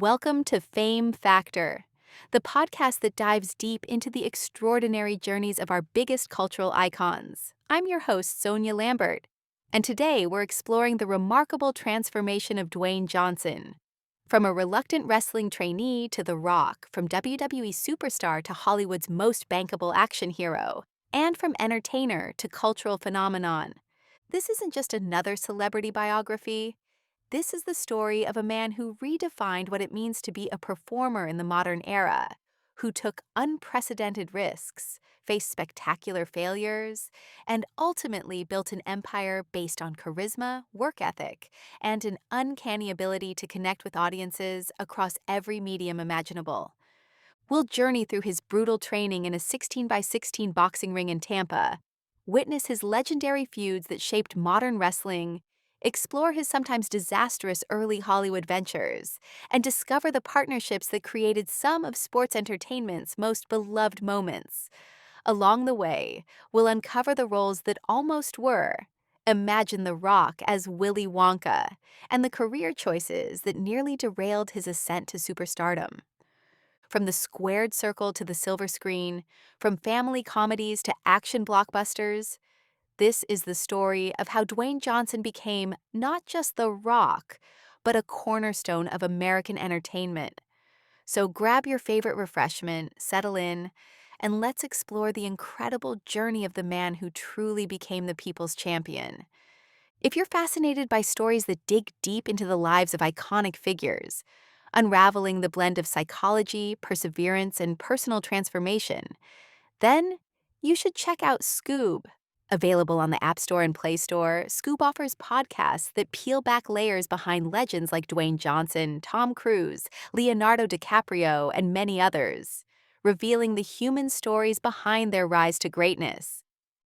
Welcome to Fame Factor, the podcast that dives deep into the extraordinary journeys of our biggest cultural icons. I'm your host, Sonia Lambert, and today we're exploring the remarkable transformation of Dwayne Johnson. From a reluctant wrestling trainee to The Rock, from WWE superstar to Hollywood's most bankable action hero, and from entertainer to cultural phenomenon. This isn't just another celebrity biography. This is the story of a man who redefined what it means to be a performer in the modern era, who took unprecedented risks, faced spectacular failures, and ultimately built an empire based on charisma, work ethic, and an uncanny ability to connect with audiences across every medium imaginable. We'll journey through his brutal training in a 16 by 16 boxing ring in Tampa, witness his legendary feuds that shaped modern wrestling, explore his sometimes disastrous early Hollywood ventures, and discover the partnerships that created some of sports entertainment's most beloved moments. Along the way, we'll uncover the roles that almost were. Imagine The Rock as Willy Wonka, and the career choices that nearly derailed his ascent to superstardom. From the squared circle to the silver screen, from family comedies to action blockbusters, this is the story of how Dwayne Johnson became not just The Rock, but a cornerstone of American entertainment. So grab your favorite refreshment, settle in, and let's explore the incredible journey of the man who truly became the people's champion. If you're fascinated by stories that dig deep into the lives of iconic figures, unraveling the blend of psychology, perseverance, and personal transformation, then you should check out Scoob. Available on the App Store and Play Store, Scoob offers podcasts that peel back layers behind legends like Dwayne Johnson, Tom Cruise, Leonardo DiCaprio, and many others, revealing the human stories behind their rise to greatness.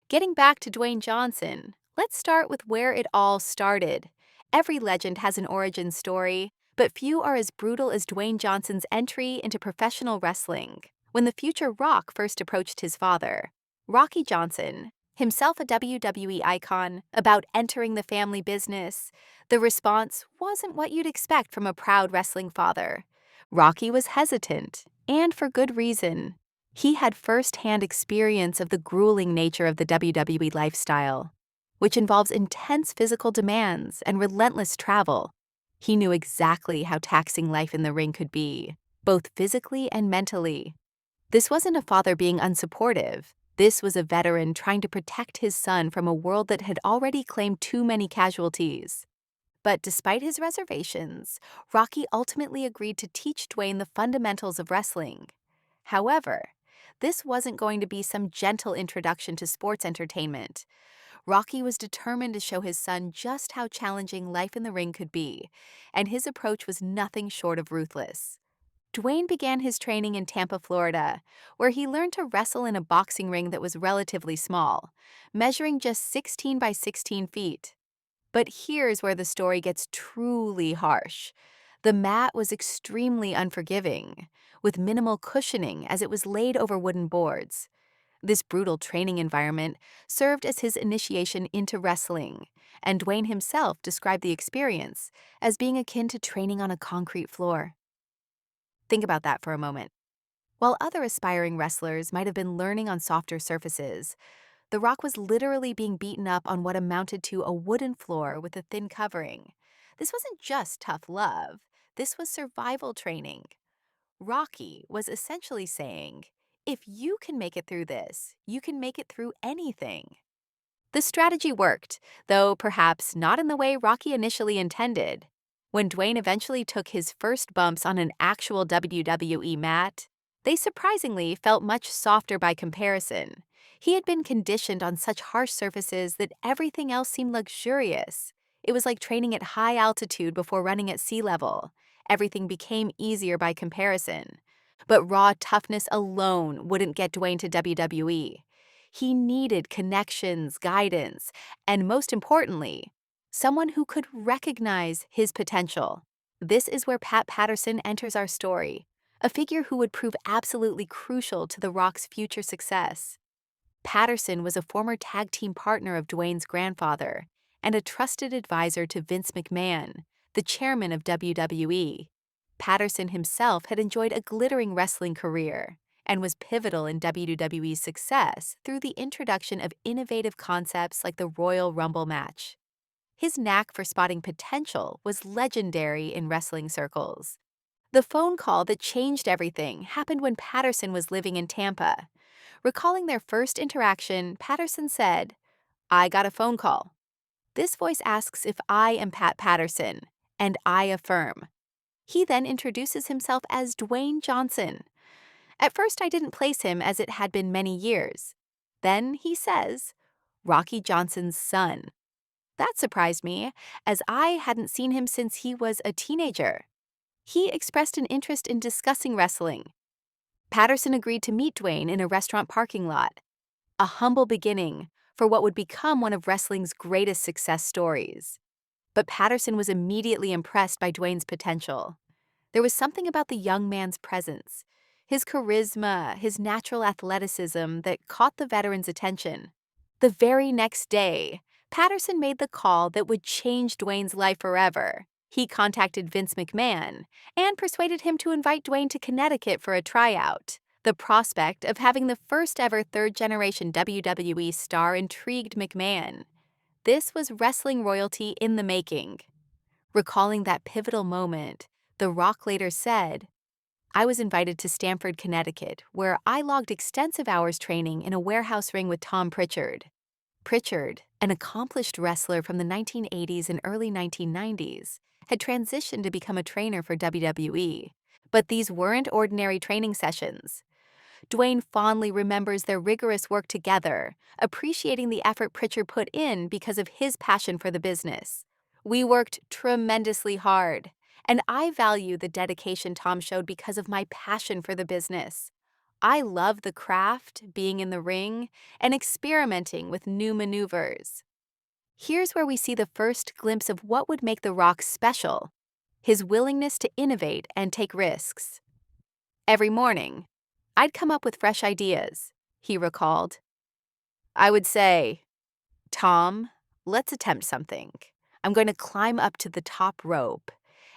Getting back to Dwayne Johnson, let's start with where it all started. Every legend has an origin story, but few are as brutal as Dwayne Johnson's entry into professional wrestling. When the future Rock first approached his father, Rocky Johnson, himself a WWE icon, about entering the family business, the response wasn't what you'd expect from a proud wrestling father. Rocky was hesitant, and for good reason. He had first-hand experience of the grueling nature of the WWE lifestyle, which involves intense physical demands and relentless travel. He knew exactly how taxing life in the ring could be, both physically and mentally. This wasn't a father being unsupportive. This was a veteran trying to protect his son from a world that had already claimed too many casualties. But despite his reservations, Rocky ultimately agreed to teach Dwayne the fundamentals of wrestling. However, this wasn't going to be some gentle introduction to sports entertainment. Rocky was determined to show his son just how challenging life in the ring could be, and his approach was nothing short of ruthless. Dwayne began his training in Tampa, Florida, where he learned to wrestle in a boxing ring that was relatively small, measuring just 16 by 16 feet. But here's where the story gets truly harsh. The mat was extremely unforgiving, with minimal cushioning as it was laid over wooden boards. This brutal training environment served as his initiation into wrestling, and Dwayne himself described the experience as being akin to training on a concrete floor. Think about that for a moment. While other aspiring wrestlers might have been learning on softer surfaces, The Rock was literally being beaten up on what amounted to a wooden floor with a thin covering. This wasn't just tough love, this was survival training. Rocky was essentially saying, if you can make it through this, you can make it through anything. The strategy worked, though perhaps not in the way Rocky initially intended. When Dwayne eventually took his first bumps on an actual WWE mat, they surprisingly felt much softer by comparison. He had been conditioned on such harsh surfaces that everything else seemed luxurious. It was like training at high altitude before running at sea level. Everything became easier by comparison. But raw toughness alone wouldn't get Dwayne to WWE. He needed connections, guidance, and most importantly, someone who could recognize his potential. This is where Pat Patterson enters our story, a figure who would prove absolutely crucial to The Rock's future success. Patterson was a former tag team partner of Dwayne's grandfather and a trusted advisor to Vince McMahon, the chairman of WWE. Patterson himself had enjoyed a glittering wrestling career and was pivotal in WWE's success through the introduction of innovative concepts like the Royal Rumble match. His knack for spotting potential was legendary in wrestling circles. The phone call that changed everything happened when Patterson was living in Tampa. Recalling their first interaction, Patterson said, "I got a phone call. This voice asks if I am Pat Patterson, and I affirm." He then introduces himself as Dwayne Johnson. At first, I didn't place him as it had been many years. Then he says, "Rocky Johnson's son." That surprised me, as I hadn't seen him since he was a teenager. He expressed an interest in discussing wrestling. Patterson agreed to meet Dwayne in a restaurant parking lot, a humble beginning for what would become one of wrestling's greatest success stories. But Patterson was immediately impressed by Dwayne's potential. There was something about the young man's presence, his charisma, his natural athleticism that caught the veteran's attention. The very next day, Patterson made the call that would change Dwayne's life forever. He contacted Vince McMahon and persuaded him to invite Dwayne to Connecticut for a tryout. The prospect of having the first ever third-generation WWE star intrigued McMahon. This was wrestling royalty in the making. Recalling that pivotal moment, The Rock later said, "I was invited to Stamford, Connecticut, where I logged extensive hours training in a warehouse ring with Tom Pritchard." Pritchard, an accomplished wrestler from the 1980s and early 1990s, had transitioned to become a trainer for WWE. But these weren't ordinary training sessions. Dwayne fondly remembers their rigorous work together, appreciating the effort Pritchard put in because of his passion for the business. "We worked tremendously hard, and I value the dedication Tom showed because of my passion for the business. I love the craft, being in the ring, and experimenting with new maneuvers." Here's where we see the first glimpse of what would make The Rock special: his willingness to innovate and take risks. "Every morning, I'd come up with fresh ideas," he recalled. "I would say, 'Tom, let's attempt something. I'm going to climb up to the top rope,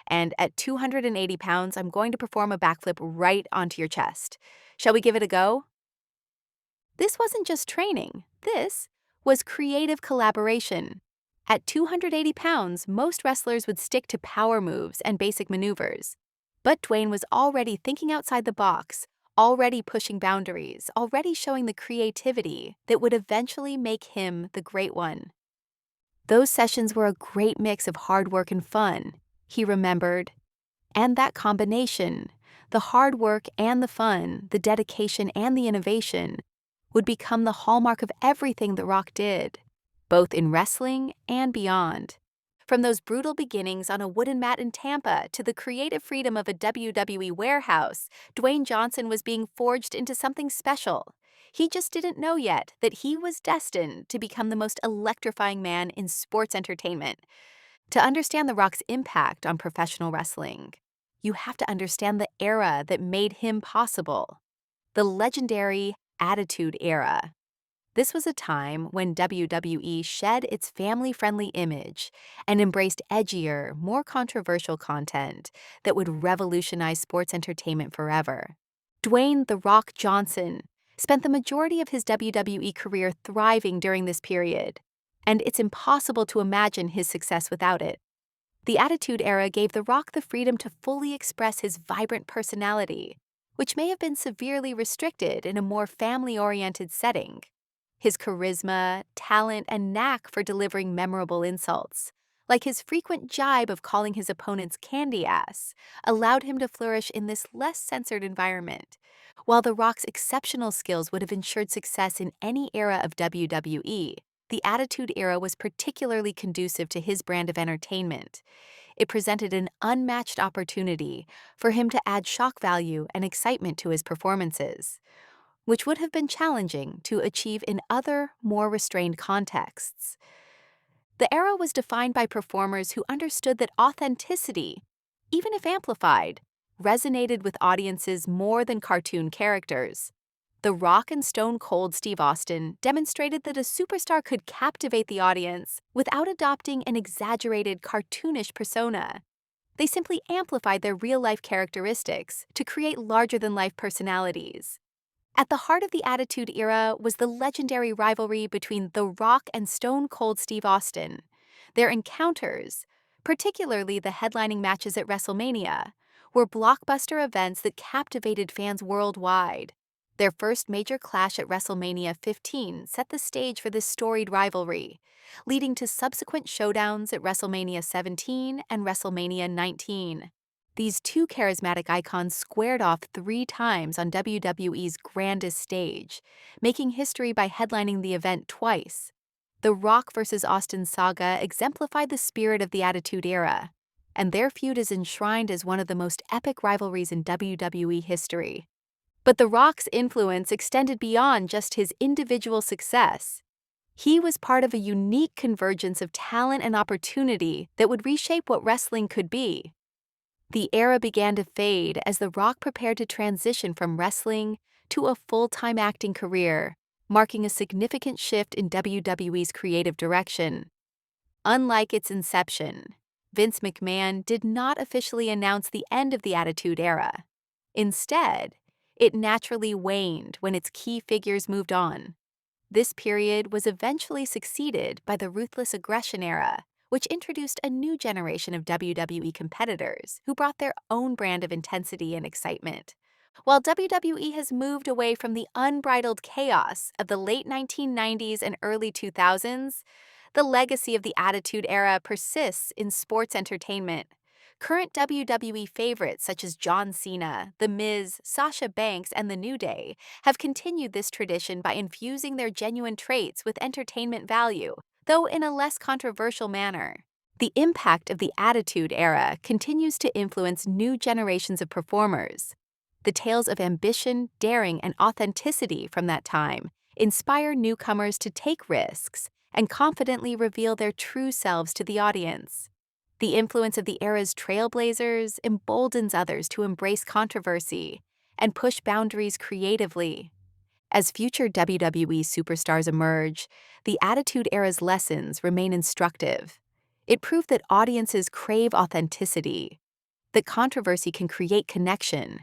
and at 280 pounds, I'm going to perform a backflip right onto your chest. Shall we give it a go?'" This wasn't just training. This was creative collaboration. At 280 pounds, most wrestlers would stick to power moves and basic maneuvers. But Dwayne was already thinking outside the box, already pushing boundaries, already showing the creativity that would eventually make him the great one. "Those sessions were a great mix of hard work and fun," he remembered. And that combination, the hard work and the fun, the dedication and the innovation, would become the hallmark of everything The Rock did, both in wrestling and beyond. From those brutal beginnings on a wooden mat in Tampa to the creative freedom of a WWE warehouse, Dwayne Johnson was being forged into something special. He just didn't know yet that he was destined to become the most electrifying man in sports entertainment. To understand The Rock's impact on professional wrestling, you have to understand the era that made him possible: the legendary Attitude Era. This was a time when WWE shed its family-friendly image and embraced edgier, more controversial content that would revolutionize sports entertainment forever. Dwayne "The Rock" Johnson spent the majority of his WWE career thriving during this period, and it's impossible to imagine his success without it. The Attitude Era gave The Rock the freedom to fully express his vibrant personality, which may have been severely restricted in a more family-oriented setting. His charisma, talent, and knack for delivering memorable insults, like his frequent jibe of calling his opponents candy ass, allowed him to flourish in this less censored environment. While The Rock's exceptional skills would have ensured success in any era of WWE, the Attitude Era was particularly conducive to his brand of entertainment. It presented an unmatched opportunity for him to add shock value and excitement to his performances, which would have been challenging to achieve in other, more restrained contexts. The era was defined by performers who understood that authenticity, even if amplified, resonated with audiences more than cartoon characters. The Rock and Stone Cold Steve Austin demonstrated that a superstar could captivate the audience without adopting an exaggerated, cartoonish persona. They simply amplified their real-life characteristics to create larger-than-life personalities. At the heart of the Attitude Era was the legendary rivalry between The Rock and Stone Cold Steve Austin. Their encounters, particularly the headlining matches at WrestleMania, were blockbuster events that captivated fans worldwide. Their first major clash at WrestleMania 15 set the stage for this storied rivalry, leading to subsequent showdowns at WrestleMania 17 and WrestleMania 19. These two charismatic icons squared off 3 times on WWE's grandest stage, making history by headlining the event twice. The Rock vs. Austin saga exemplified the spirit of the Attitude Era, and their feud is enshrined as one of the most epic rivalries in WWE history. But The Rock's influence extended beyond just his individual success. He was part of a unique convergence of talent and opportunity that would reshape what wrestling could be. The era began to fade as The Rock prepared to transition from wrestling to a full-time acting career, marking a significant shift in WWE's creative direction. Unlike its inception, Vince McMahon did not officially announce the end of the Attitude Era. Instead, it naturally waned when its key figures moved on. This period was eventually succeeded by the Ruthless Aggression Era, which introduced a new generation of WWE competitors who brought their own brand of intensity and excitement. While WWE has moved away from the unbridled chaos of the late 1990s and early 2000s, the legacy of the Attitude Era persists in sports entertainment. Current WWE favorites such as John Cena, The Miz, Sasha Banks, and The New Day have continued this tradition by infusing their genuine traits with entertainment value, though in a less controversial manner. The impact of the Attitude Era continues to influence new generations of performers. The tales of ambition, daring, and authenticity from that time inspire newcomers to take risks and confidently reveal their true selves to the audience. The influence of the era's trailblazers emboldens others to embrace controversy and push boundaries creatively. As future WWE superstars emerge, the Attitude Era's lessons remain instructive. It proved that audiences crave authenticity, that controversy can create connection,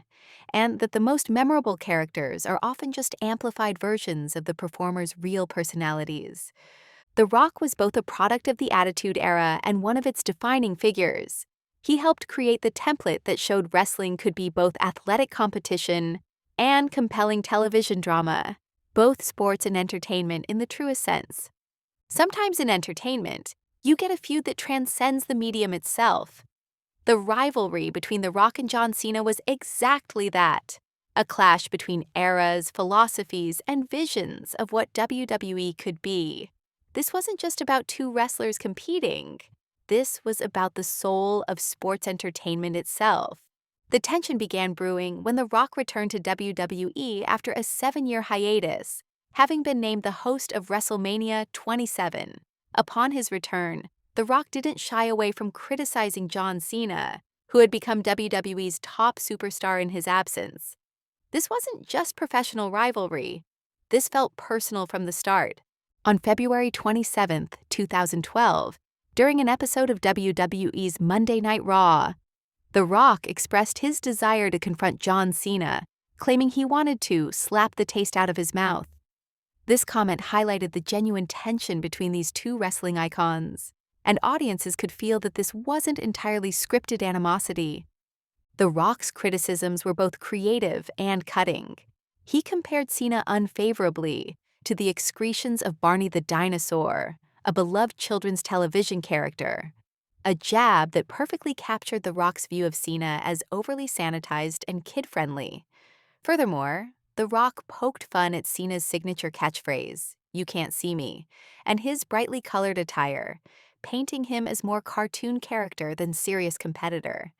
and that the most memorable characters are often just amplified versions of the performer's real personalities. The Rock was both a product of the Attitude Era and one of its defining figures. He helped create the template that showed wrestling could be both athletic competition and compelling television drama, both sports and entertainment in the truest sense. Sometimes in entertainment, you get a feud that transcends the medium itself. The rivalry between The Rock and John Cena was exactly that, a clash between eras, philosophies, and visions of what WWE could be. This wasn't just about two wrestlers competing. This was about the soul of sports entertainment itself. The tension began brewing when The Rock returned to WWE after a 7-year hiatus, having been named the host of WrestleMania 27. Upon his return, The Rock didn't shy away from criticizing John Cena, who had become WWE's top superstar in his absence. This wasn't just professional rivalry. This felt personal from the start. On February 27, 2012, during an episode of WWE's Monday Night Raw, The Rock expressed his desire to confront John Cena, claiming he wanted to slap the taste out of his mouth. This comment highlighted the genuine tension between these two wrestling icons, and audiences could feel that this wasn't entirely scripted animosity. The Rock's criticisms were both creative and cutting. He compared Cena unfavorably to the excretions of Barney the Dinosaur, a beloved children's television character, a jab that perfectly captured The Rock's view of Cena as overly sanitized and kid-friendly. Furthermore, The Rock poked fun at Cena's signature catchphrase, "You can't see me," and his brightly colored attire, painting him as more cartoon character than serious competitor.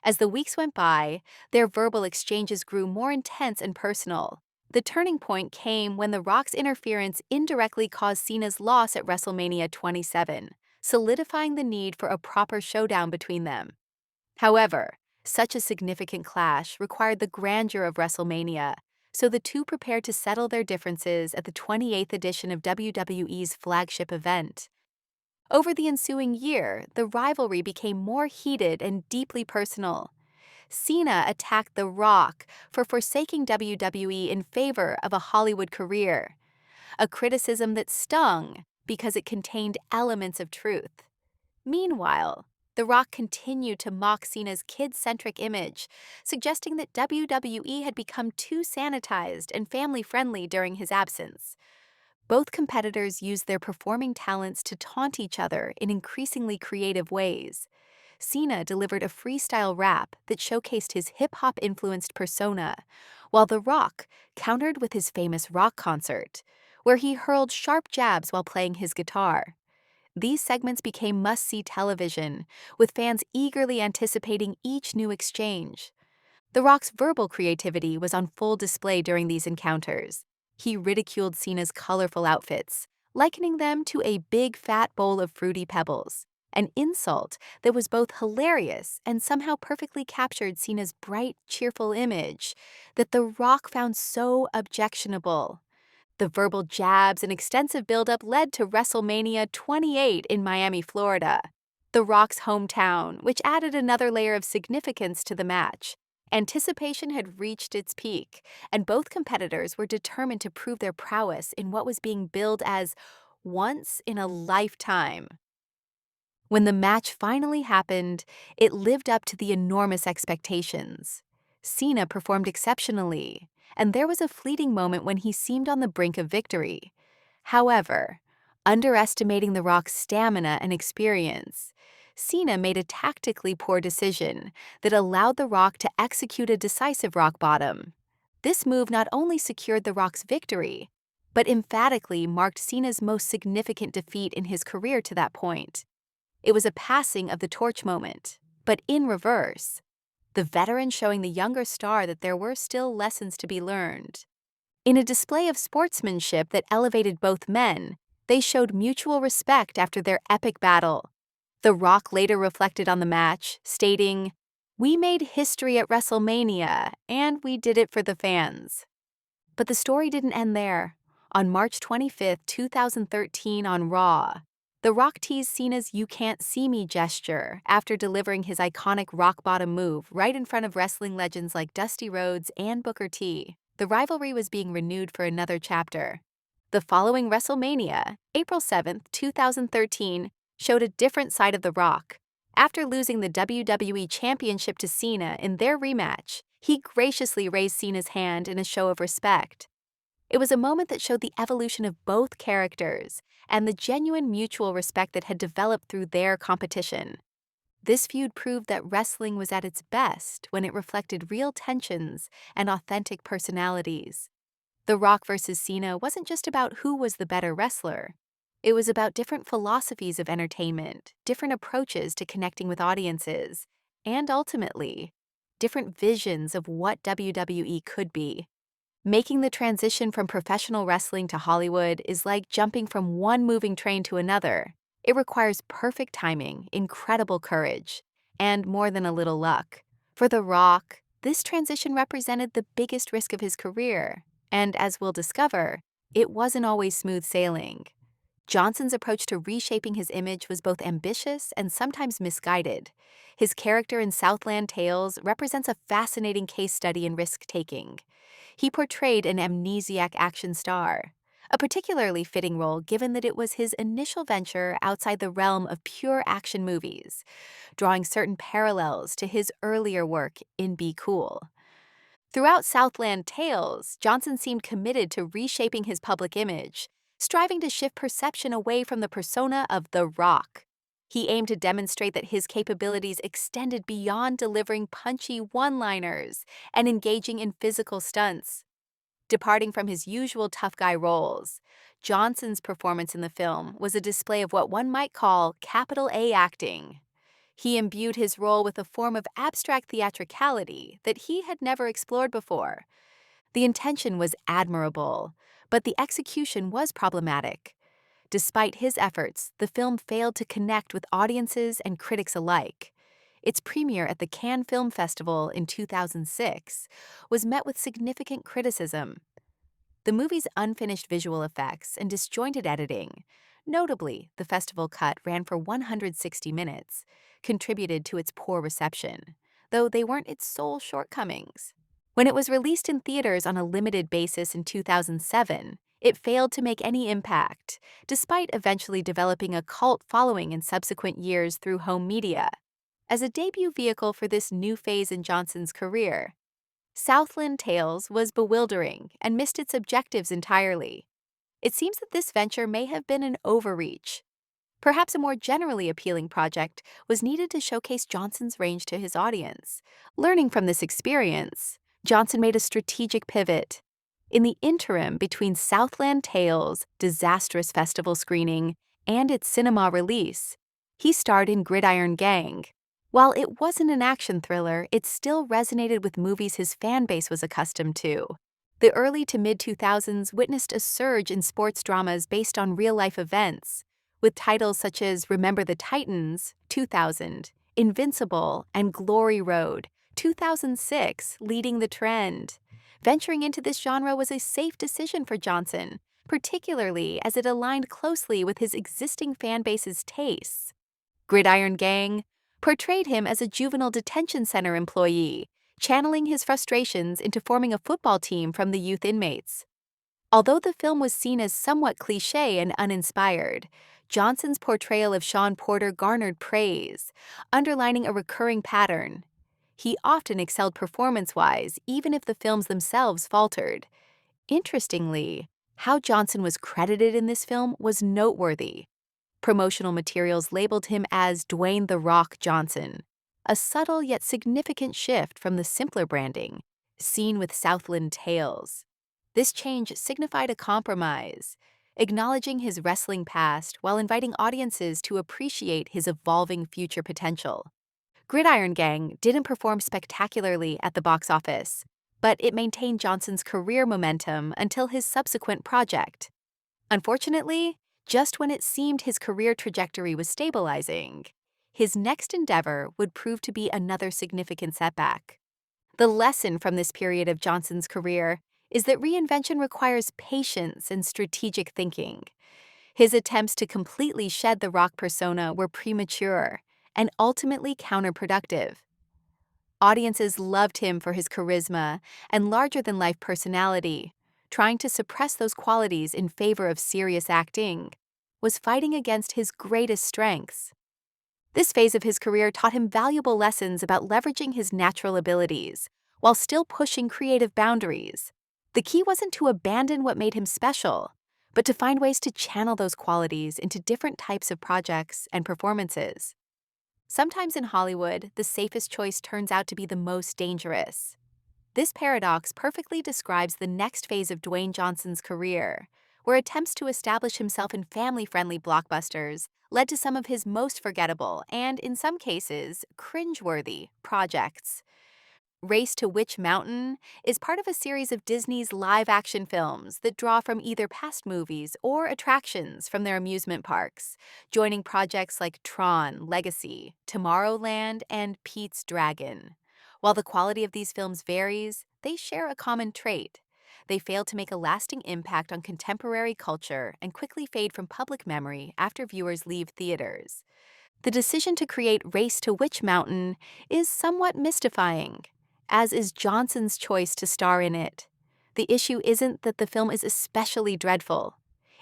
As the weeks went by, their verbal exchanges grew more intense and personal. The turning point came when The Rock's interference indirectly caused Cena's loss at WrestleMania 27, solidifying the need for a proper showdown between them. However, such a significant clash required the grandeur of WrestleMania, so the two prepared to settle their differences at the 28th edition of WWE's flagship event. Over the ensuing year, the rivalry became more heated and deeply personal. Cena attacked The Rock for forsaking WWE in favor of a Hollywood career, a criticism that stung because it contained elements of truth. Meanwhile, The Rock continued to mock Cena's kid-centric image, suggesting that WWE had become too sanitized and family-friendly during his absence. Both competitors used their performing talents to taunt each other in increasingly creative ways. Cena delivered a freestyle rap that showcased his hip-hop influenced persona, while The Rock countered with his famous rock concert, where he hurled sharp jabs while playing his guitar. These segments became must-see television, with fans eagerly anticipating each new exchange. The Rock's verbal creativity was on full display during these encounters. He ridiculed Cena's colorful outfits, likening them to a big fat bowl of fruity pebbles, an insult that was both hilarious and somehow perfectly captured Cena's bright, cheerful image that The Rock found so objectionable. The verbal jabs and extensive buildup led to WrestleMania 28 in Miami, Florida, The Rock's hometown, which added another layer of significance to the match. Anticipation had reached its peak, and both competitors were determined to prove their prowess in what was being billed as once in a lifetime. When the match finally happened, it lived up to the enormous expectations. Cena performed exceptionally, and there was a fleeting moment when he seemed on the brink of victory. However, underestimating The Rock's stamina and experience, Cena made a tactically poor decision that allowed The Rock to execute a decisive rock bottom. This move not only secured The Rock's victory, but emphatically marked Cena's most significant defeat in his career to that point. It was a passing of the torch moment, but in reverse, the veteran showing the younger star that there were still lessons to be learned. In a display of sportsmanship that elevated both men, they showed mutual respect after their epic battle. The Rock later reflected on the match, stating, "We made history at WrestleMania, and we did it for the fans." But the story didn't end there. On March 25, 2013 on Raw, The Rock teased Cena's "You can't see me" gesture after delivering his iconic rock bottom move right in front of wrestling legends like Dusty Rhodes and Booker T. The rivalry was being renewed for another chapter. The following WrestleMania, April 7, 2013, showed a different side of The Rock. After losing the WWE Championship to Cena in their rematch, he graciously raised Cena's hand in a show of respect. It was a moment that showed the evolution of both characters and the genuine mutual respect that had developed through their competition. This feud proved that wrestling was at its best when it reflected real tensions and authentic personalities. The Rock versus Cena wasn't just about who was the better wrestler. It was about different philosophies of entertainment, different approaches to connecting with audiences, and ultimately, different visions of what WWE could be. Making the transition from professional wrestling to Hollywood is like jumping from one moving train to another. It requires perfect timing, incredible courage, and more than a little luck. For The Rock, this transition represented the biggest risk of his career, and as we'll discover, it wasn't always smooth sailing. Johnson's approach to reshaping his image was both ambitious and sometimes misguided. His character in Southland Tales represents a fascinating case study in risk-taking. He portrayed an amnesiac action star, a particularly fitting role given that it was his initial venture outside the realm of pure action movies, drawing certain parallels to his earlier work in Be Cool. Throughout Southland Tales, Johnson seemed committed to reshaping his public image, striving to shift perception away from the persona of The Rock. He aimed to demonstrate that his capabilities extended beyond delivering punchy one-liners and engaging in physical stunts. Departing from his usual tough guy roles, Johnson's performance in the film was a display of what one might call capital A acting. He imbued his role with a form of abstract theatricality that he had never explored before. The intention was admirable, but the execution was problematic. Despite his efforts, the film failed to connect with audiences and critics alike. Its premiere at the Cannes Film Festival in 2006 was met with significant criticism. The movie's unfinished visual effects and disjointed editing, Notably, the festival cut ran for 160 minutes, contributed to its poor reception, though they weren't its sole shortcomings. When it was released in theaters on a limited basis in 2007, it failed to make any impact, despite eventually developing a cult following in subsequent years through home media. As a debut vehicle for this new phase in Johnson's career, Southland Tales was bewildering and missed its objectives entirely. It seems that this venture may have been an overreach. Perhaps a more generally appealing project was needed to showcase Johnson's range to his audience. Learning from this experience, Johnson made a strategic pivot. In the interim between Southland Tales' disastrous festival screening and its cinema release, he starred in Gridiron Gang. While it wasn't an action thriller, it still resonated with movies his fan base was accustomed to. The early to mid-2000s witnessed a surge in sports dramas based on real-life events, with titles such as Remember the Titans, 2000, Invincible, and Glory Road, 2006, leading the trend. Venturing into this genre was a safe decision for Johnson, particularly as it aligned closely with his existing fan base's tastes. Gridiron Gang portrayed him as a juvenile detention center employee, channeling his frustrations into forming a football team from the youth inmates. Although the film was seen as somewhat cliché and uninspired, Johnson's portrayal of Sean Porter garnered praise, underlining a recurring pattern. He often excelled performance-wise, even if the films themselves faltered. Interestingly, how Johnson was credited in this film was noteworthy. Promotional materials labeled him as Dwayne "The Rock" Johnson, a subtle yet significant shift from the simpler branding seen with Southland Tales. This change signified a compromise, acknowledging his wrestling past while inviting audiences to appreciate his evolving future potential. Gridiron Gang didn't perform spectacularly at the box office, but it maintained Johnson's career momentum until his subsequent project. Unfortunately, just when it seemed his career trajectory was stabilizing, his next endeavor would prove to be another significant setback. The lesson from this period of Johnson's career is that reinvention requires patience and strategic thinking. His attempts to completely shed the Rock persona were premature and ultimately counterproductive. Audiences loved him for his charisma and larger-than-life personality. Trying to suppress those qualities in favor of serious acting was fighting against his greatest strengths. This phase of his career taught him valuable lessons about leveraging his natural abilities while still pushing creative boundaries. The key wasn't to abandon what made him special, but to find ways to channel those qualities into different types of projects and performances. Sometimes in Hollywood, the safest choice turns out to be the most dangerous. This paradox perfectly describes the next phase of Dwayne Johnson's career, where attempts to establish himself in family-friendly blockbusters led to some of his most forgettable and, in some cases, cringeworthy projects. Race to Witch Mountain is part of a series of Disney's live-action films that draw from either past movies or attractions from their amusement parks, joining projects like Tron, Legacy, Tomorrowland, and Pete's Dragon. While the quality of these films varies, they share a common trait. They fail to make a lasting impact on contemporary culture and quickly fade from public memory after viewers leave theaters. The decision to create Race to Witch Mountain is somewhat mystifying, as is Johnson's choice to star in it. The issue isn't that the film is especially dreadful.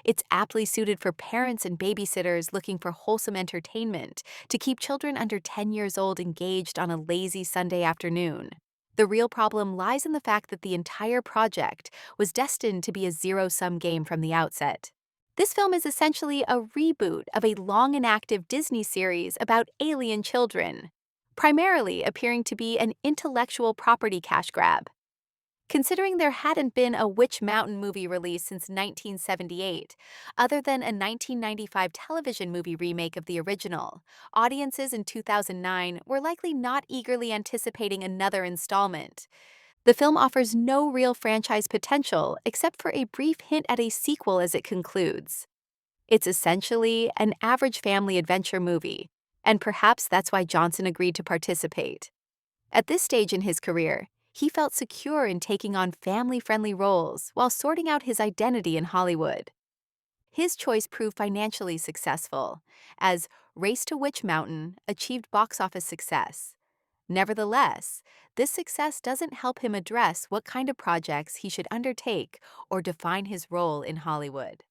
It's aptly suited for parents and babysitters looking for wholesome entertainment to keep children under 10 years old engaged on a lazy Sunday afternoon. The real problem lies in the fact that the entire project was destined to be a zero-sum game from the outset. This film is essentially a reboot of a long and active Disney series about alien children, primarily appearing to be an intellectual property cash grab. Considering there hadn't been a Witch Mountain movie release since 1978, other than a 1995 television movie remake of the original, audiences in 2009 were likely not eagerly anticipating another installment. The film offers no real franchise potential except for a brief hint at a sequel as it concludes. It's essentially an average family adventure movie, and perhaps that's why Johnson agreed to participate. At this stage in his career, he felt secure in taking on family-friendly roles while sorting out his identity in Hollywood. His choice proved financially successful, as Race to Witch Mountain achieved box office success. Nevertheless, this success doesn't help him address what kind of projects he should undertake or define his role in Hollywood.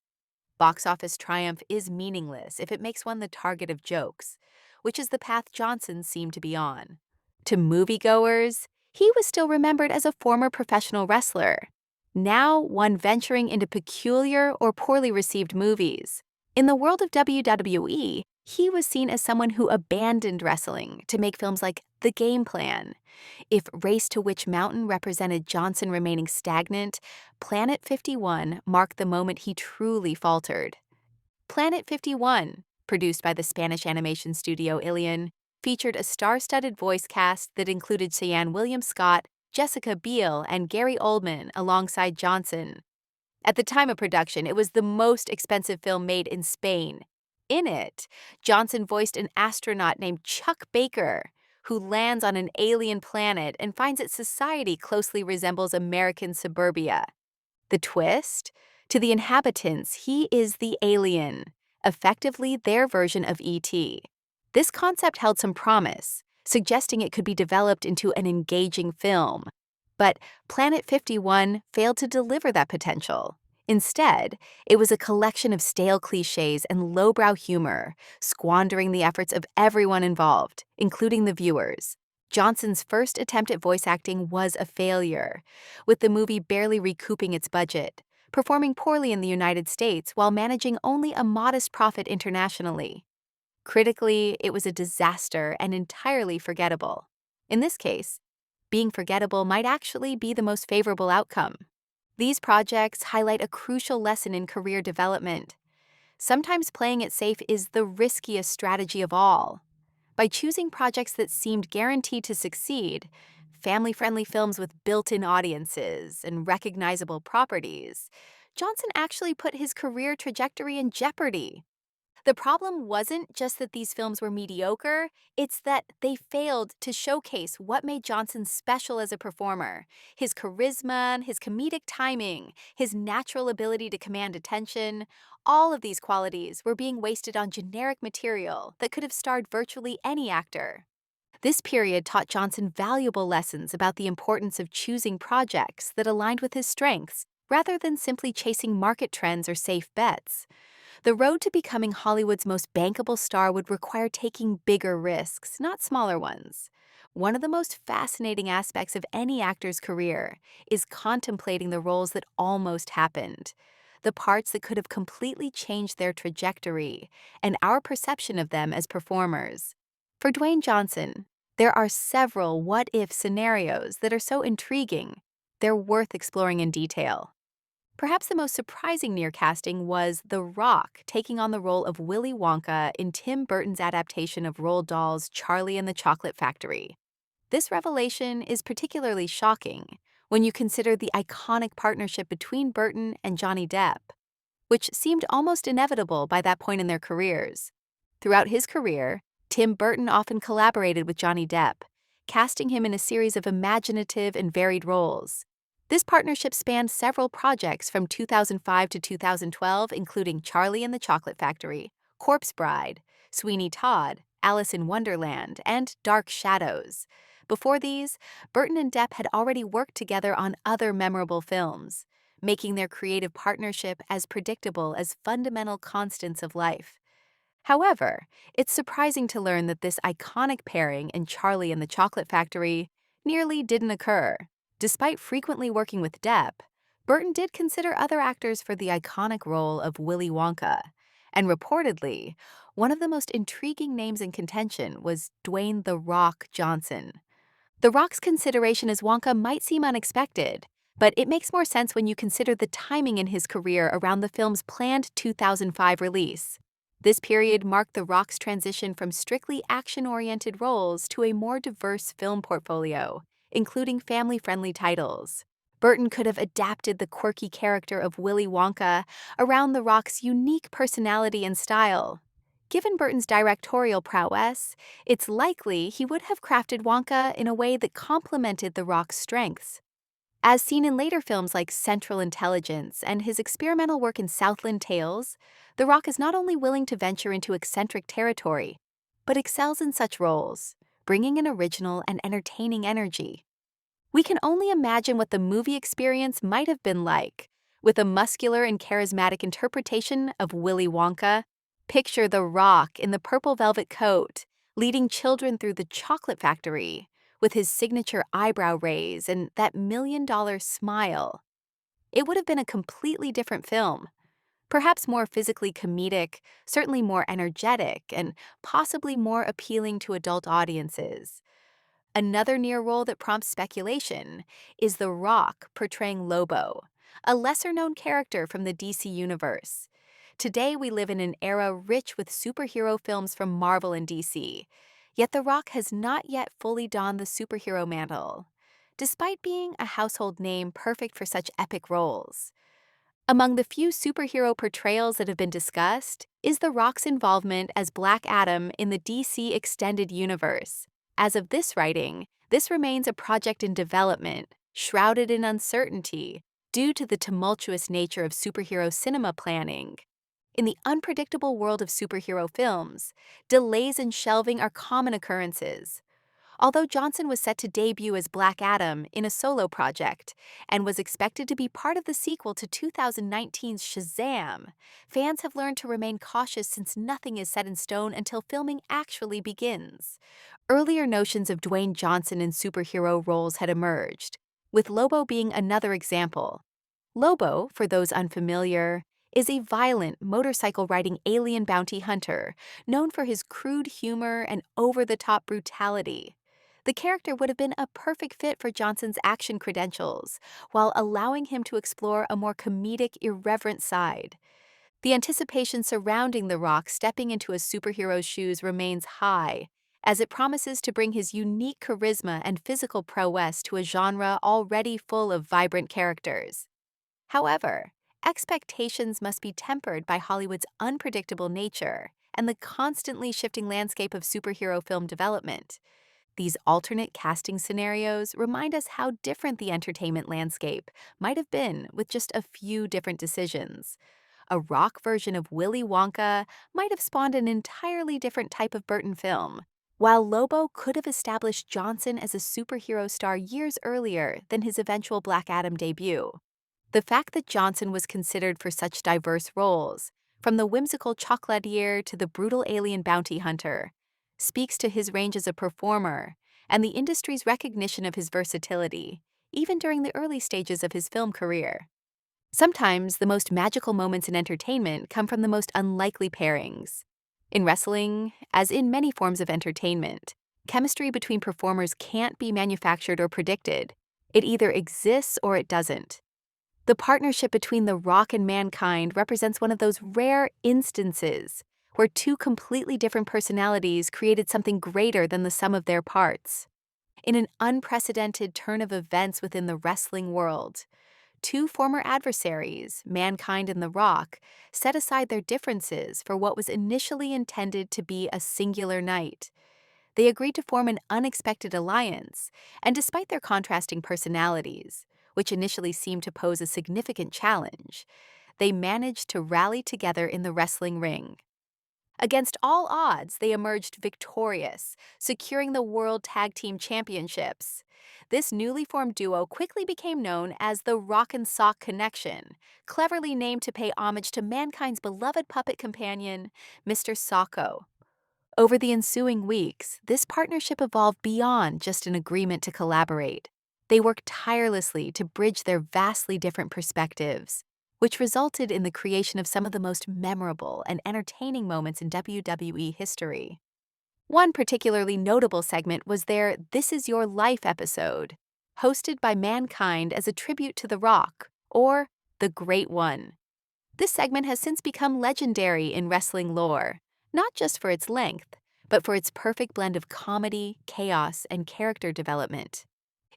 Box office triumph is meaningless if it makes one the target of jokes, which is the path Johnson seemed to be on. To moviegoers, he was still remembered as a former professional wrestler, now one venturing into peculiar or poorly received movies. In the world of WWE, he was seen as someone who abandoned wrestling to make films like The Game Plan. If Race to Witch Mountain represented Johnson remaining stagnant, Planet 51 marked the moment he truly faltered. Planet 51, produced by the Spanish animation studio Ilion, featured a star-studded voice cast that included Cheyenne Williams-Scott, Jessica Biel, and Gary Oldman alongside Johnson. At the time of production, it was the most expensive film made in Spain. In it, Johnson voiced an astronaut named Chuck Baker, who lands on an alien planet and finds its society closely resembles American suburbia. The twist? To the inhabitants, he is the alien, effectively their version of E.T. This concept held some promise, suggesting it could be developed into an engaging film. But Planet 51 failed to deliver that potential. Instead, it was a collection of stale cliches and lowbrow humor, squandering the efforts of everyone involved, including the viewers. Johnson's first attempt at voice acting was a failure, with the movie barely recouping its budget, performing poorly in the United States while managing only a modest profit internationally. Critically, it was a disaster and entirely forgettable. In this case, being forgettable might actually be the most favorable outcome. These projects highlight a crucial lesson in career development. Sometimes playing it safe is the riskiest strategy of all. By choosing projects that seemed guaranteed to succeed, family-friendly films with built-in audiences and recognizable properties, Johnson actually put his career trajectory in jeopardy. The problem wasn't just that these films were mediocre, it's that they failed to showcase what made Johnson special as a performer. His charisma, his comedic timing, his natural ability to command attention, all of these qualities were being wasted on generic material that could have starred virtually any actor. This period taught Johnson valuable lessons about the importance of choosing projects that aligned with his strengths, rather than simply chasing market trends or safe bets. The road to becoming Hollywood's most bankable star would require taking bigger risks, not smaller ones. One of the most fascinating aspects of any actor's career is contemplating the roles that almost happened, the parts that could have completely changed their trajectory and our perception of them as performers. For Dwayne Johnson, there are several what-if scenarios that are so intriguing, they're worth exploring in detail. Perhaps the most surprising near casting was The Rock taking on the role of Willy Wonka in Tim Burton's adaptation of Roald Dahl's Charlie and the Chocolate Factory. This revelation is particularly shocking when you consider the iconic partnership between Burton and Johnny Depp, which seemed almost inevitable by that point in their careers. Throughout his career, Tim Burton often collaborated with Johnny Depp, casting him in a series of imaginative and varied roles. This partnership spanned several projects from 2005 to 2012, including Charlie and the Chocolate Factory, Corpse Bride, Sweeney Todd, Alice in Wonderland, and Dark Shadows. Before these, Burton and Depp had already worked together on other memorable films, making their creative partnership as predictable as fundamental constants of life. However, it's surprising to learn that this iconic pairing in Charlie and the Chocolate Factory nearly didn't occur. Despite frequently working with Depp, Burton did consider other actors for the iconic role of Willy Wonka, and reportedly, one of the most intriguing names in contention was Dwayne "The Rock" Johnson. The Rock's consideration as Wonka might seem unexpected, but it makes more sense when you consider the timing in his career around the film's planned 2005 release. This period marked The Rock's transition from strictly action-oriented roles to a more diverse film portfolio, including family-friendly titles. Burton could have adapted the quirky character of Willy Wonka around The Rock's unique personality and style. Given Burton's directorial prowess, it's likely he would have crafted Wonka in a way that complemented The Rock's strengths. As seen in later films like Central Intelligence and his experimental work in Southland Tales, The Rock is not only willing to venture into eccentric territory, but excels in such roles, bringing an original and entertaining energy. We can only imagine what the movie experience might have been like. With a muscular and charismatic interpretation of Willy Wonka, picture The Rock in the purple velvet coat, leading children through the chocolate factory, with his signature eyebrow raise and that million-dollar smile. It would have been a completely different film, perhaps more physically comedic, certainly more energetic, and possibly more appealing to adult audiences. Another near role that prompts speculation is The Rock portraying Lobo, a lesser-known character from the DC universe. Today, we live in an era rich with superhero films from Marvel and DC, yet The Rock has not yet fully donned the superhero mantle, despite being a household name perfect for such epic roles. Among the few superhero portrayals that have been discussed is The Rock's involvement as Black Adam in the DC Extended Universe. As of this writing, this remains a project in development, shrouded in uncertainty, due to the tumultuous nature of superhero cinema planning. In the unpredictable world of superhero films, delays and shelving are common occurrences. Although Johnson was set to debut as Black Adam in a solo project and was expected to be part of the sequel to 2019's Shazam, fans have learned to remain cautious since nothing is set in stone until filming actually begins. Earlier notions of Dwayne Johnson in superhero roles had emerged, with Lobo being another example. Lobo, for those unfamiliar, is a violent motorcycle-riding alien bounty hunter known for his crude humor and over-the-top brutality. The character would have been a perfect fit for Johnson's action credentials, while allowing him to explore a more comedic, irreverent side. The anticipation surrounding The Rock stepping into a superhero's shoes remains high, as it promises to bring his unique charisma and physical prowess to a genre already full of vibrant characters. However, expectations must be tempered by Hollywood's unpredictable nature and the constantly shifting landscape of superhero film development. These alternate casting scenarios remind us how different the entertainment landscape might have been with just a few different decisions. A Rock version of Willy Wonka might have spawned an entirely different type of Burton film, while Lobo could have established Johnson as a superhero star years earlier than his eventual Black Adam debut. The fact that Johnson was considered for such diverse roles, from the whimsical chocolatier to the brutal alien bounty hunter, speaks to his range as a performer and the industry's recognition of his versatility, even during the early stages of his film career. Sometimes the most magical moments in entertainment come from the most unlikely pairings. In wrestling, as in many forms of entertainment, chemistry between performers can't be manufactured or predicted. It either exists or it doesn't. The partnership between The Rock and Mankind represents one of those rare instances where two completely different personalities created something greater than the sum of their parts. In an unprecedented turn of events within the wrestling world, two former adversaries, Mankind and The Rock, set aside their differences for what was initially intended to be a singular night. They agreed to form an unexpected alliance, and despite their contrasting personalities, which initially seemed to pose a significant challenge, they managed to rally together in the wrestling ring. Against all odds, they emerged victorious, securing the World Tag Team Championships. This newly formed duo quickly became known as the Rock and Sock Connection, cleverly named to pay homage to Mankind's beloved puppet companion, Mr. Socko. Over the ensuing weeks, this partnership evolved beyond just an agreement to collaborate. They worked tirelessly to bridge their vastly different perspectives, which resulted in the creation of some of the most memorable and entertaining moments in WWE history. One particularly notable segment was their This Is Your Life episode, hosted by Mankind as a tribute to The Rock, or The Great One. This segment has since become legendary in wrestling lore, not just for its length, but for its perfect blend of comedy, chaos, and character development.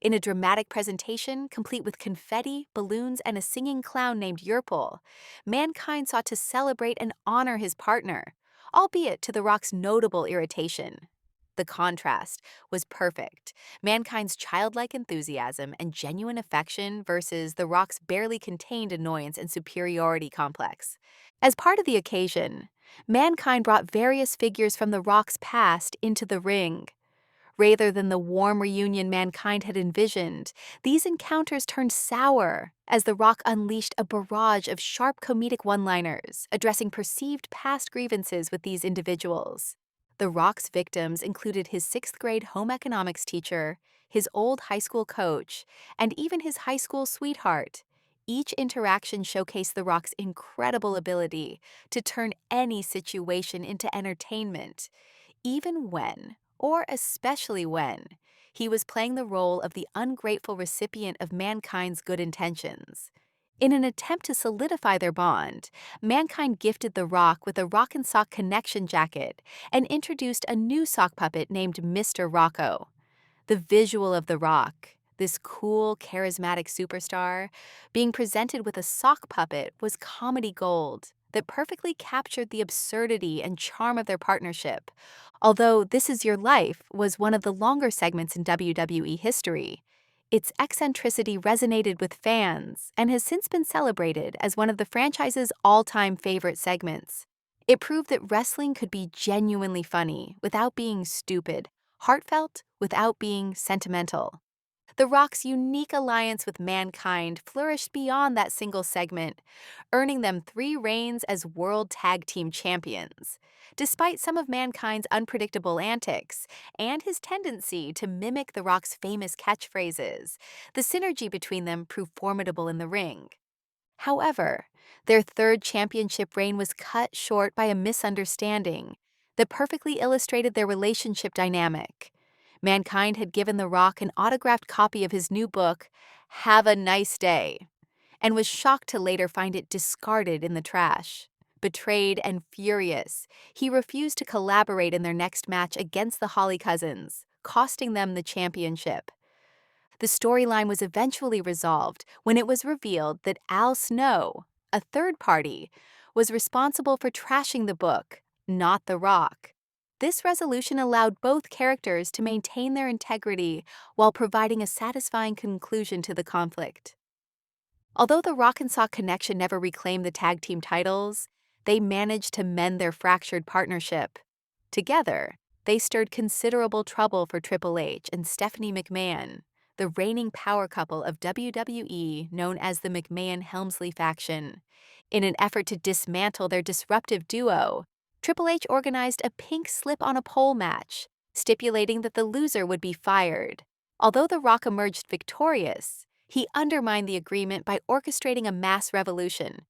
In a dramatic presentation complete with confetti, balloons, and a singing clown named Yerpul, Mankind sought to celebrate and honor his partner, albeit to The Rock's notable irritation. The contrast was perfect. Mankind's childlike enthusiasm and genuine affection versus The Rock's barely contained annoyance and superiority complex. As part of the occasion, Mankind brought various figures from The Rock's past into the ring. Rather than the warm reunion Mankind had envisioned, these encounters turned sour as The Rock unleashed a barrage of sharp comedic one-liners, addressing perceived past grievances with these individuals. The Rock's victims included his sixth-grade home economics teacher, his old high school coach, and even his high school sweetheart. Each interaction showcased The Rock's incredible ability to turn any situation into entertainment, even when, or especially when, he was playing the role of the ungrateful recipient of Mankind's good intentions. In an attempt to solidify their bond, Mankind gifted The Rock with a Rock and Sock Connection jacket and introduced a new sock puppet named Mr. Rocco. The visual of The Rock, this cool, charismatic superstar, being presented with a sock puppet was comedy gold that perfectly captured the absurdity and charm of their partnership. Although This Is Your Life was one of the longer segments in WWE history, its eccentricity resonated with fans and has since been celebrated as one of the franchise's all-time favorite segments. It proved that wrestling could be genuinely funny without being stupid, heartfelt without being sentimental. The Rock's unique alliance with Mankind flourished beyond that single segment, earning them 3 reigns as World Tag Team Champions. Despite some of Mankind's unpredictable antics and his tendency to mimic The Rock's famous catchphrases, the synergy between them proved formidable in the ring. However, their third championship reign was cut short by a misunderstanding that perfectly illustrated their relationship dynamic. Mankind had given The Rock an autographed copy of his new book, Have a Nice Day, and was shocked to later find it discarded in the trash. Betrayed and furious, he refused to collaborate in their next match against the Holly Cousins, costing them the championship. The storyline was eventually resolved when it was revealed that Al Snow, a third party, was responsible for trashing the book, not The Rock. This resolution allowed both characters to maintain their integrity while providing a satisfying conclusion to the conflict. Although the Rock and Sock Connection never reclaimed the tag team titles, they managed to mend their fractured partnership. Together, they stirred considerable trouble for Triple H and Stephanie McMahon, the reigning power couple of WWE known as the McMahon-Helmsley faction. In an effort to dismantle their disruptive duo, Triple H organized a pink slip-on-a-pole match, stipulating that the loser would be fired. Although The Rock emerged victorious, he undermined the agreement by orchestrating a mass revolution.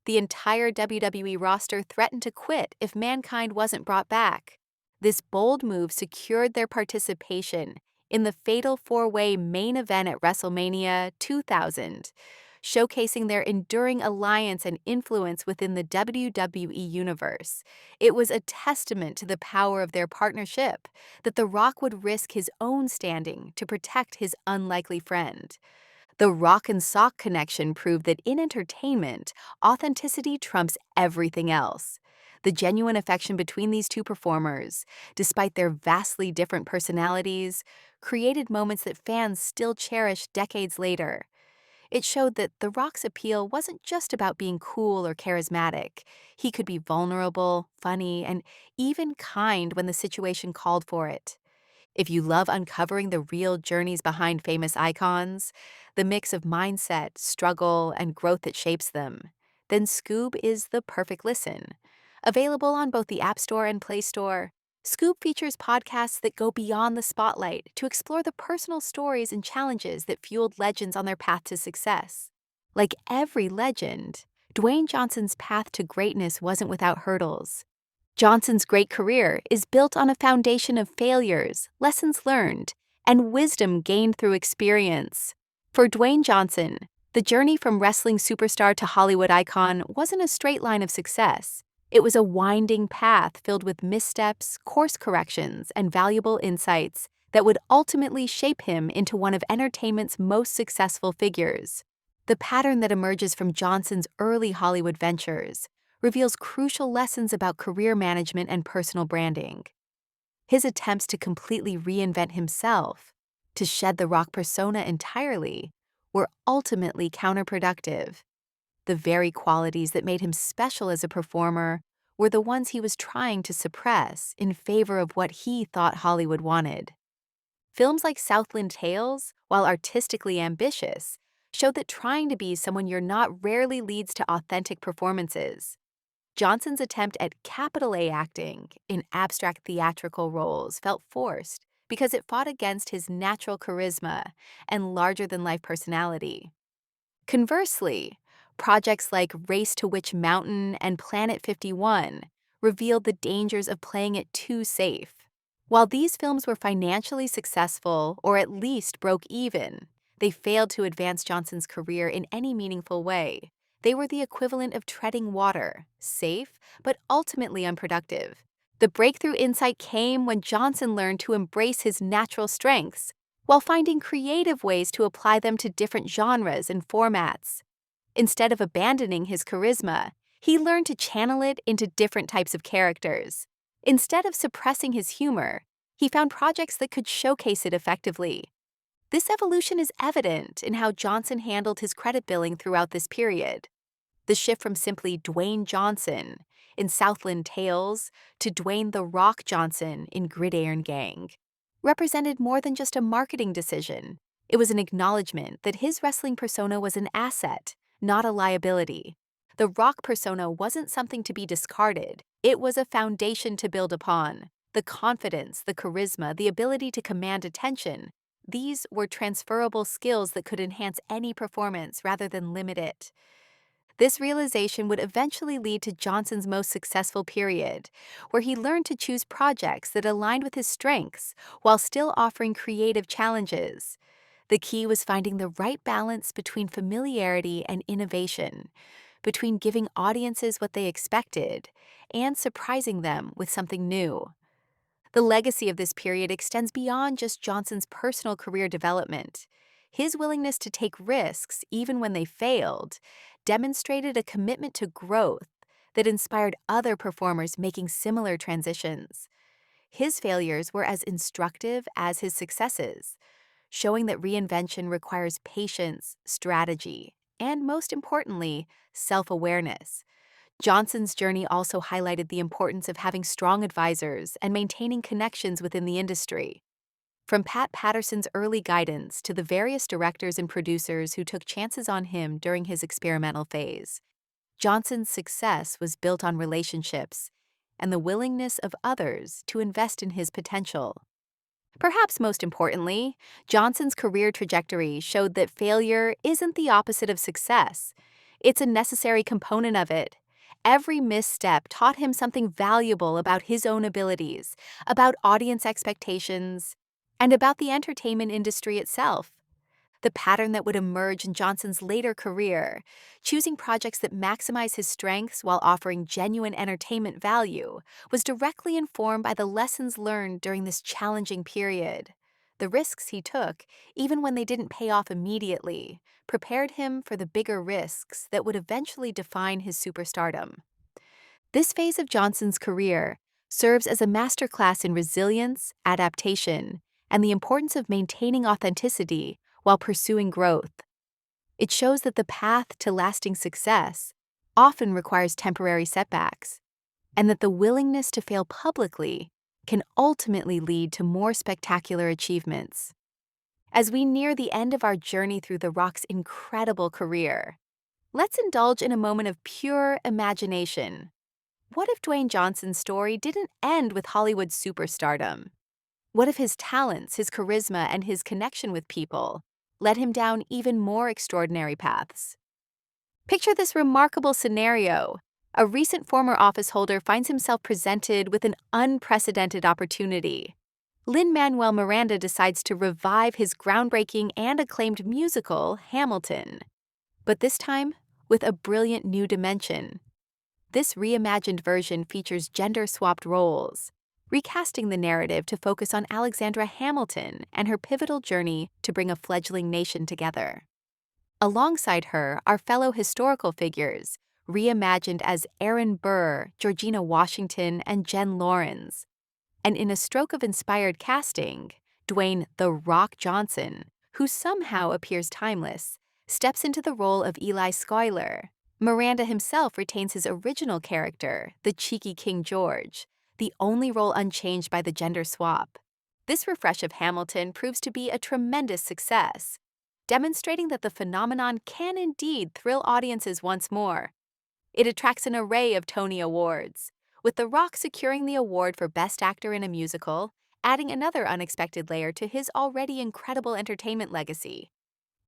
The entire WWE roster threatened to quit if Mankind wasn't brought back. This bold move secured their participation in the Fatal 4-Way main event at WrestleMania 2000, showcasing their enduring alliance and influence within the WWE universe. It was a testament to the power of their partnership that The Rock would risk his own standing to protect his unlikely friend. The Rock and Sock Connection proved that in entertainment, authenticity trumps everything else. The genuine affection between these two performers, despite their vastly different personalities, created moments that fans still cherish decades later. It showed that The Rock's appeal wasn't just about being cool or charismatic. He could be vulnerable, funny, and even kind when the situation called for it. If you love uncovering the real journeys behind famous icons, the mix of mindset, struggle, and growth that shapes them, then Scoob is the perfect listen. Available on both the App Store and Play Store, Scoob features podcasts that go beyond the spotlight to explore the personal stories and challenges that fueled legends on their path to success. Like every legend, Dwayne Johnson's path to greatness wasn't without hurdles. Johnson's great career is built on a foundation of failures, lessons learned, and wisdom gained through experience. For Dwayne Johnson, the journey from wrestling superstar to Hollywood icon wasn't a straight line of success. It was a winding path filled with missteps, course corrections, and valuable insights that would ultimately shape him into one of entertainment's most successful figures. The pattern that emerges from Johnson's early Hollywood ventures reveals crucial lessons about career management and personal branding. His attempts to completely reinvent himself, to shed the rock persona entirely, were ultimately counterproductive. The very qualities that made him special as a performer were the ones he was trying to suppress in favor of what he thought Hollywood wanted. Films like Southland Tales, while artistically ambitious, showed that trying to be someone you're not rarely leads to authentic performances. Johnson's attempt at capital A acting in abstract theatrical roles felt forced because it fought against his natural charisma and larger-than-life personality. Conversely, projects like Race to Witch Mountain and Planet 51 revealed the dangers of playing it too safe. While these films were financially successful, or at least broke even, they failed to advance Johnson's career in any meaningful way. They were the equivalent of treading water, safe, but ultimately unproductive. The breakthrough insight came when Johnson learned to embrace his natural strengths, while finding creative ways to apply them to different genres and formats. Instead of abandoning his charisma, he learned to channel it into different types of characters. Instead of suppressing his humor, he found projects that could showcase it effectively. This evolution is evident in how Johnson handled his credit billing throughout this period. The shift from simply Dwayne Johnson in Southland Tales to Dwayne "The Rock" Johnson in Gridiron Gang represented more than just a marketing decision. It was an acknowledgement that his wrestling persona was an asset, not a liability. The Rock persona wasn't something to be discarded. It was a foundation to build upon. The confidence, the charisma, the ability to command attention, these were transferable skills that could enhance any performance rather than limit it. This realization would eventually lead to Johnson's most successful period, where he learned to choose projects that aligned with his strengths while still offering creative challenges. The key was finding the right balance between familiarity and innovation, between giving audiences what they expected and surprising them with something new. The legacy of this period extends beyond just Johnson's personal career development. His willingness to take risks, even when they failed, demonstrated a commitment to growth that inspired other performers making similar transitions. His failures were as instructive as his successes, showing that reinvention requires patience, strategy, and most importantly, self-awareness. Johnson's journey also highlighted the importance of having strong advisors and maintaining connections within the industry. From Pat Patterson's early guidance to the various directors and producers who took chances on him during his experimental phase, Johnson's success was built on relationships and the willingness of others to invest in his potential. Perhaps most importantly, Johnson's career trajectory showed that failure isn't the opposite of success. It's a necessary component of it. Every misstep taught him something valuable about his own abilities, about audience expectations, and about the entertainment industry itself. The pattern that would emerge in Johnson's later career, choosing projects that maximize his strengths while offering genuine entertainment value, was directly informed by the lessons learned during this challenging period. The risks he took, even when they didn't pay off immediately, prepared him for the bigger risks that would eventually define his superstardom. This phase of Johnson's career serves as a masterclass in resilience, adaptation, and the importance of maintaining authenticity while pursuing growth. It shows that the path to lasting success often requires temporary setbacks, and that the willingness to fail publicly can ultimately lead to more spectacular achievements. As we near the end of our journey through The Rock's incredible career, let's indulge in a moment of pure imagination. What if Dwayne Johnson's story didn't end with Hollywood superstardom? What if his talents, his charisma, and his connection with people led him down even more extraordinary paths? Picture this remarkable scenario. A recent former office holder finds himself presented with an unprecedented opportunity. Lin-Manuel Miranda decides to revive his groundbreaking and acclaimed musical, Hamilton, but this time with a brilliant new dimension. This reimagined version features gender-swapped roles, recasting the narrative to focus on Alexandra Hamilton and her pivotal journey to bring a fledgling nation together. Alongside her are fellow historical figures, reimagined as Aaron Burr, Georgina Washington, and Jen Lawrence. And in a stroke of inspired casting, Dwayne "The Rock" Johnson, who somehow appears timeless, steps into the role of Eli Schuyler. Miranda himself retains his original character, the cheeky King George, the only role unchanged by the gender swap. This refresh of Hamilton proves to be a tremendous success, demonstrating that the phenomenon can indeed thrill audiences once more. It attracts an array of Tony Awards, with The Rock securing the award for Best Actor in a Musical, adding another unexpected layer to his already incredible entertainment legacy.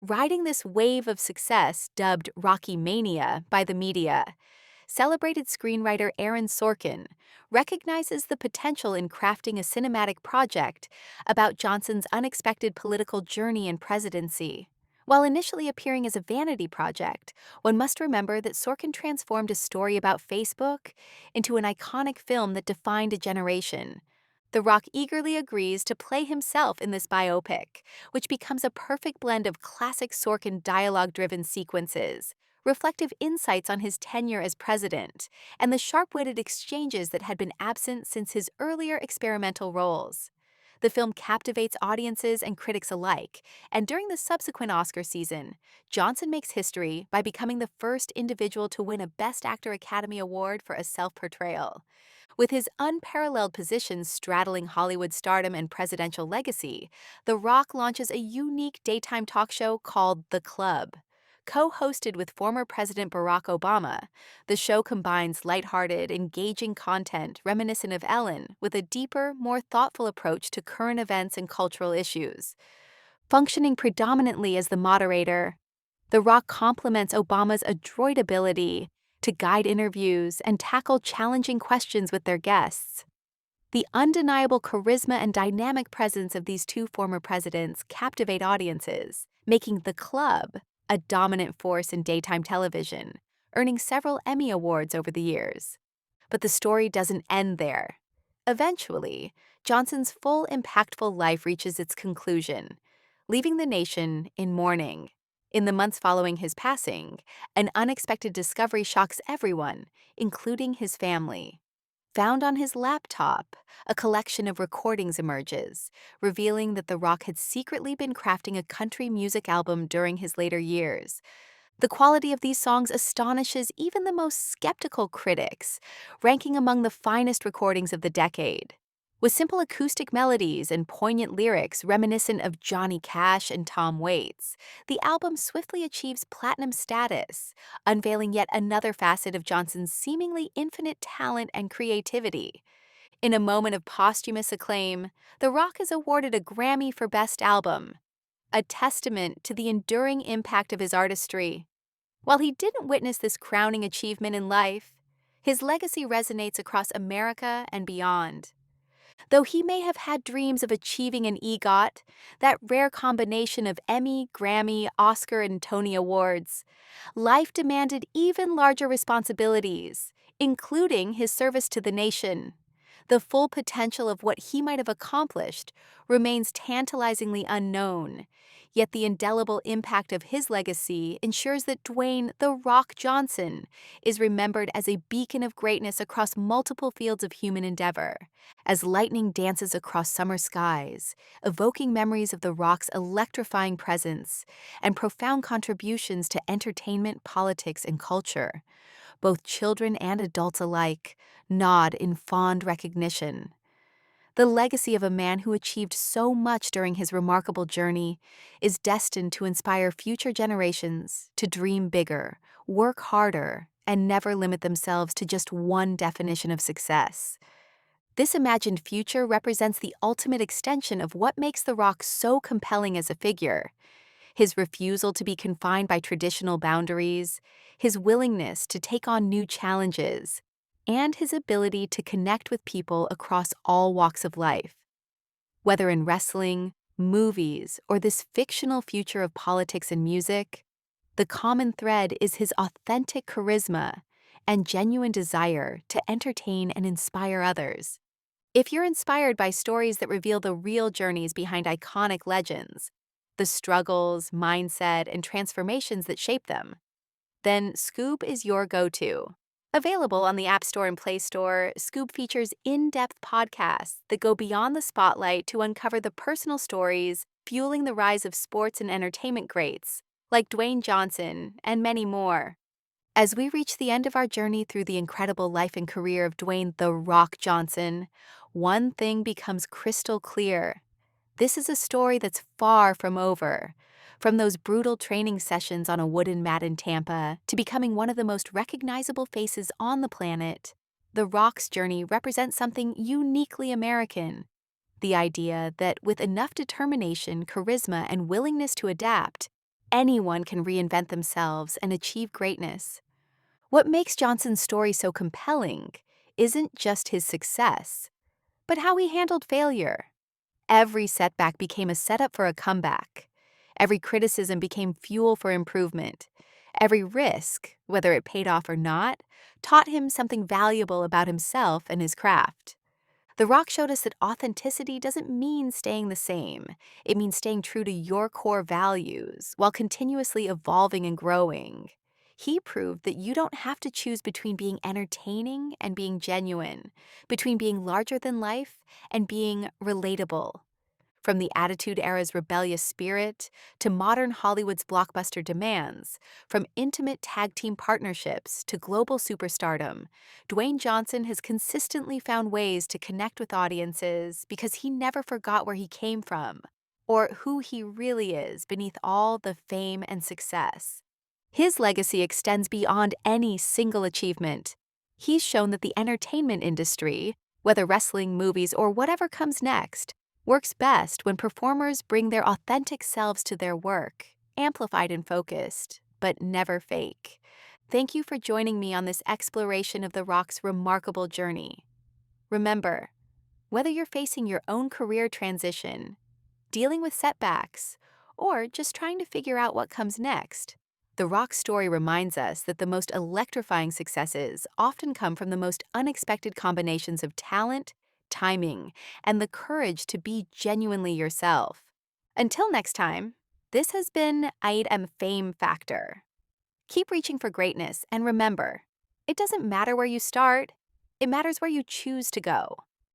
Riding this wave of success, dubbed Rocky Mania by the media, celebrated screenwriter Aaron Sorkin recognizes the potential in crafting a cinematic project about Johnson's unexpected political journey and presidency. While initially appearing as a vanity project, one must remember that Sorkin transformed a story about Facebook into an iconic film that defined a generation. The Rock eagerly agrees to play himself in this biopic, which becomes a perfect blend of classic Sorkin dialogue-driven sequences, reflective insights on his tenure as president, and the sharp-witted exchanges that had been absent since his earlier experimental roles. The film captivates audiences and critics alike, and during the subsequent Oscar season, Johnson makes history by becoming the first individual to win a Best Actor Academy Award for a self-portrayal. With his unparalleled position straddling Hollywood stardom and presidential legacy, The Rock launches a unique daytime talk show called The Club. Co-hosted with former President Barack Obama, the show combines lighthearted, engaging content reminiscent of Ellen with a deeper, more thoughtful approach to current events and cultural issues. Functioning predominantly as the moderator, The Rock complements Obama's adroit ability to guide interviews and tackle challenging questions with their guests. The undeniable charisma and dynamic presence of these two former presidents captivate audiences, making The Club a dominant force in daytime television, earning several Emmy Awards over the years. But the story doesn't end there. Eventually, Johnson's full, impactful life reaches its conclusion, leaving the nation in mourning. In the months following his passing, an unexpected discovery shocks everyone, including his family. Found on his laptop, a collection of recordings emerges, revealing that The Rock had secretly been crafting a country music album during his later years. The quality of these songs astonishes even the most skeptical critics, ranking among the finest recordings of the decade. With simple acoustic melodies and poignant lyrics reminiscent of Johnny Cash and Tom Waits, the album swiftly achieves platinum status, unveiling yet another facet of Johnson's seemingly infinite talent and creativity. In a moment of posthumous acclaim, The Rock is awarded a Grammy for Best Album, a testament to the enduring impact of his artistry. While he didn't witness this crowning achievement in life, his legacy resonates across America and beyond. Though he may have had dreams of achieving an EGOT, that rare combination of Emmy, Grammy, Oscar, and Tony Awards, life demanded even larger responsibilities, including his service to the nation. The full potential of what he might have accomplished remains tantalizingly unknown, yet the indelible impact of his legacy ensures that Dwayne "The Rock" Johnson is remembered as a beacon of greatness across multiple fields of human endeavor, as lightning dances across summer skies, evoking memories of The Rock's electrifying presence and profound contributions to entertainment, politics, and culture. Both children and adults alike nod in fond recognition. The legacy of a man who achieved so much during his remarkable journey is destined to inspire future generations to dream bigger, work harder, and never limit themselves to just one definition of success. This imagined future represents the ultimate extension of what makes The Rock so compelling as a figure: his refusal to be confined by traditional boundaries, his willingness to take on new challenges, and his ability to connect with people across all walks of life. Whether in wrestling, movies, or this fictional future of politics and music, the common thread is his authentic charisma and genuine desire to entertain and inspire others. If you're inspired by stories that reveal the real journeys behind iconic legends, the struggles, mindset, and transformations that shape them, then Scoop is your go-to. Available on the App Store and Play Store, Scoop features in depth podcasts that go beyond the spotlight to uncover the personal stories fueling the rise of sports and entertainment greats, like Dwayne Johnson and many more. As we reach the end of our journey through the incredible life and career of Dwayne "The Rock" Johnson, one thing becomes crystal clear. This is a story that's far from over. From those brutal training sessions on a wooden mat in Tampa to becoming one of the most recognizable faces on the planet, The Rock's journey represents something uniquely American. The idea that with enough determination, charisma, and willingness to adapt, anyone can reinvent themselves and achieve greatness. What makes Johnson's story so compelling isn't just his success, but how he handled failure. Every setback became a setup for a comeback. Every criticism became fuel for improvement. Every risk, whether it paid off or not, taught him something valuable about himself and his craft. The Rock showed us that authenticity doesn't mean staying the same. It means staying true to your core values while continuously evolving and growing. He proved that you don't have to choose between being entertaining and being genuine, between being larger than life and being relatable. From the Attitude Era's rebellious spirit to modern Hollywood's blockbuster demands, from intimate tag team partnerships to global superstardom, Dwayne Johnson has consistently found ways to connect with audiences because he never forgot where he came from or who he really is beneath all the fame and success. His legacy extends beyond any single achievement. He's shown that the entertainment industry, whether wrestling, movies, or whatever comes next, works best when performers bring their authentic selves to their work, amplified and focused, but never fake. Thank you for joining me on this exploration of The Rock's remarkable journey. Remember, whether you're facing your own career transition, dealing with setbacks, or just trying to figure out what comes next, The Rock's story reminds us that the most electrifying successes often come from the most unexpected combinations of talent, timing, and the courage to be genuinely yourself. Until next time, this has been I Am Fame Factor. Keep reaching for greatness, and remember, it doesn't matter where you start, it matters where you choose to go.